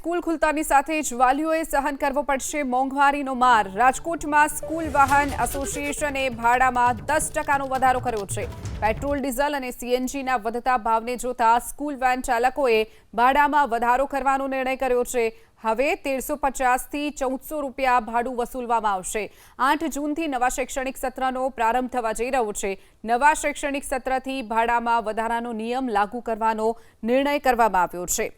School ખુલતાની સાથે જ વાલીઓએ સહન કરવો પડશે મોંઘવારીનો માર। રાજકોટમાં સ્કૂલ વાહન એસોસિએશને ભાડામાં 10%નો વધારો કર્યો છે। પેટ્રોલ, ડીઝલ અને સીએનજીના વધતા ભાવને જોતા સ્કૂલ વેન ચાલકોએ ભાડામાં વધારો કરવાનો નિર્ણય કર્યો છે। હવે 1350થી 1400 રૂપિયા ભાડું વસૂલવામાં આવશે। 8 જૂનથી નવા શૈક્ષણિક સત્રનો પ્રારંભ થવા જઈ રહ્યો છે। નવા શૈક્ષણિક સત્રથી ભાડામાં વધારાનો નિયમ લાગુ કરવાનો નિર્ણય કરવામાં આવ્યો છે।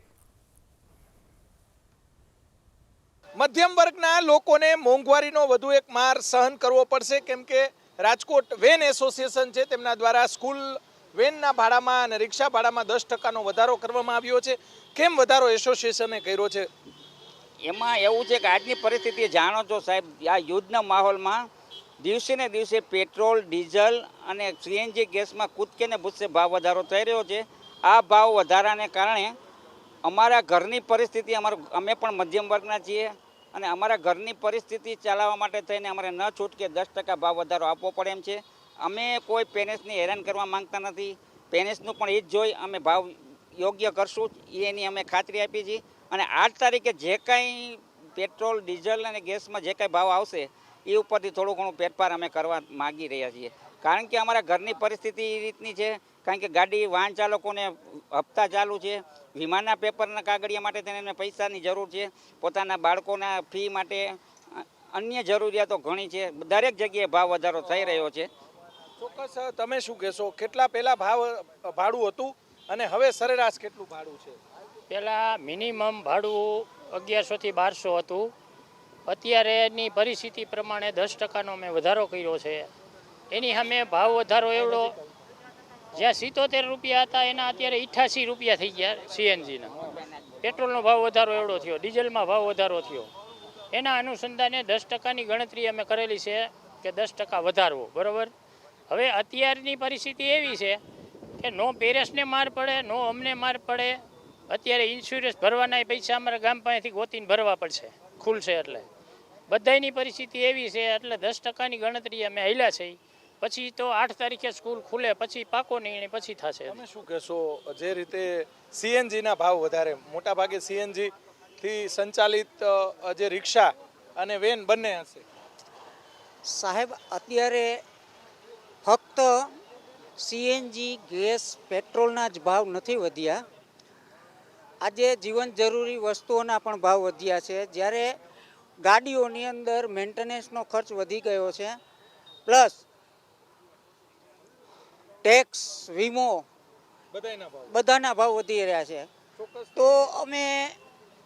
મધ્યમ વર્ગના લોકોને મોંઘવારીનો વધુ એક માર સહન કરવો પડશે, કેમ કે રાજકોટ વેન એસોસિએશન છે તેમના દ્વારા સ્કૂલ વેનના ભાડામાં અને રિક્ષા ભાડામાં 10%નો વધારો કરવામાં આવ્યો છે। કેમ વધારો એસોસિએશને કર્યો છે? એમાં એવું છે કે આજની પરિસ્થિતિ જાણો છો સાહેબ, આ યુદ્ધના માહોલમાં દિવસે ને દિવસે પેટ્રોલ, ડીઝલ અને સીએનજી ગેસમાં કૂદકે ને ભૂસકે ભાવ વધારો થઈ રહ્યો છે। આ ભાવ વધારાને કારણે અમારા ઘરની પરિસ્થિતિ, અમે પણ મધ્યમ વર્ગના છીએ અને અમારા ઘરની પરિસ્થિતિ ચલાવવા માટે થઈને અમારે ન છૂટકે 10% ભાવ વધારો આપવો પડે એમ છે। અમે કોઈ પેરેન્ટ્સને હેરાન કરવા માંગતા નથી। પેરેન્ટ્સનું પણ એ જ જોઈ અમે ભાવ યોગ્ય કરશું એની અમે ખાતરી આપી છીએ। અને 8 તારીખે જે કાંઈ પેટ્રોલ, ડીઝલ અને ગેસમાં જે કાંઈ ભાવ આવશે એ ઉપરથી થોડું ઘણું ફેરફાર અમે કરવા માગી રહ્યા છીએ। કારણ કે અમારા ઘરની પરિસ્થિતિ એ રીતની છે, કારણ કે ગાડી વાહન ચાલકોને હપ્તા ચાલુ છે, વીમાના પેપરના કાગળિયા માટે તેને પૈસાની જરૂર છે, પોતાના બાળકોના ફી માટે, અન્ય જરૂરિયાતો ઘણી છે। દરેક જગ્યાએ ભાવ વધારો થઈ રહ્યો છે। ચોક્કસ તમે શું કહેશો? કેટલા પહેલા ભાડું હતું અને હવે સરેરાશ કેટલું ભાડું છે? પહેલાં મિનિમમ ભાડું 1100 થી 1200 હતું। અત્યારેની પરિસ્થિતિ પ્રમાણે 10%નો મેં વધારો કર્યો છે। એની સામે ભાવ વધારો એવડો, જ્યાં 77 રૂપિયા હતા એના અત્યારે 88 રૂપિયા થઈ ગયા સીએનજીના। પેટ્રોલનો ભાવ વધારો એવડો થયો, ડીઝલમાં ભાવ વધારો થયો। એના અનુસંધાને 10%ની ગણતરી અમે કરેલી છે કે 10% વધારવો, બરાબર। હવે અત્યારની પરિસ્થિતિ એવી છે કે નો પેરેન્ટ્સને માર પડે, નો અમને માર પડે। અત્યારે ઇન્સ્યોરન્સ ભરવાના પૈસા અમારા ગામ પાસેથી ગોતીને ભરવા પડશે ખુલશે એટલે। બધાની પરિસ્થિતિ એવી છે એટલે 10%ની ગણતરી અમે હાલ્યા છે। પછી તો 8 તારીખે સ્કૂલ ખુલે પછી પાકો નિર્ણય પછી થશે। તમે શું કહેશો? જે રીતે સીએનજીના ભાવ વધારે, મોટાભાગે સીએનજી થી સંચાલિત જે રિક્ષા અને વેન બંને હશે? સાહેબ, અત્યારે ફક્ત સીએનજી, ગેસ, પેટ્રોલના જ ભાવ નથી વધ્યા, આજે જીવન જરૂરી વસ્તુઓના પણ ભાવ વધ્યા છે। જ્યારે ગાડીઓની અંદર મેન્ટેનન્સનો ખર્ચ વધી ગયો છે, પ્લસ ટેક્સ, વીમો બધાના ભાવ વધી રહ્યા છે। તો અમે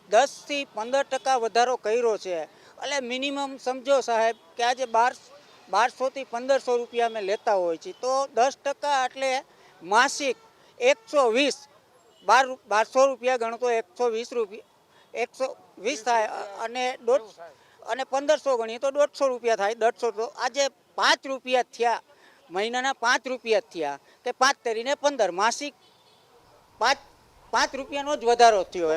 10 થી 15% વધારો કર્યો છે। એટલે મિનિમમ સમજો સાહેબ કે આજે 1200 થી 1500 રૂપિયા અમે લેતા હોય છે, તો 10% એટલે માસિક 120, 1200 રૂપિયા ગણો તો 120 રૂપિયા, 120 થાય અને 1500 ગણીએ તો 150 રૂપિયા થાય। 150 તો આજે 5 રૂપિયા થયા, મહિનાના 5 રૂપિયા થયા કે 5 તરીને 15, માસિક 5 રૂપિયાનો જ વધારો થયો।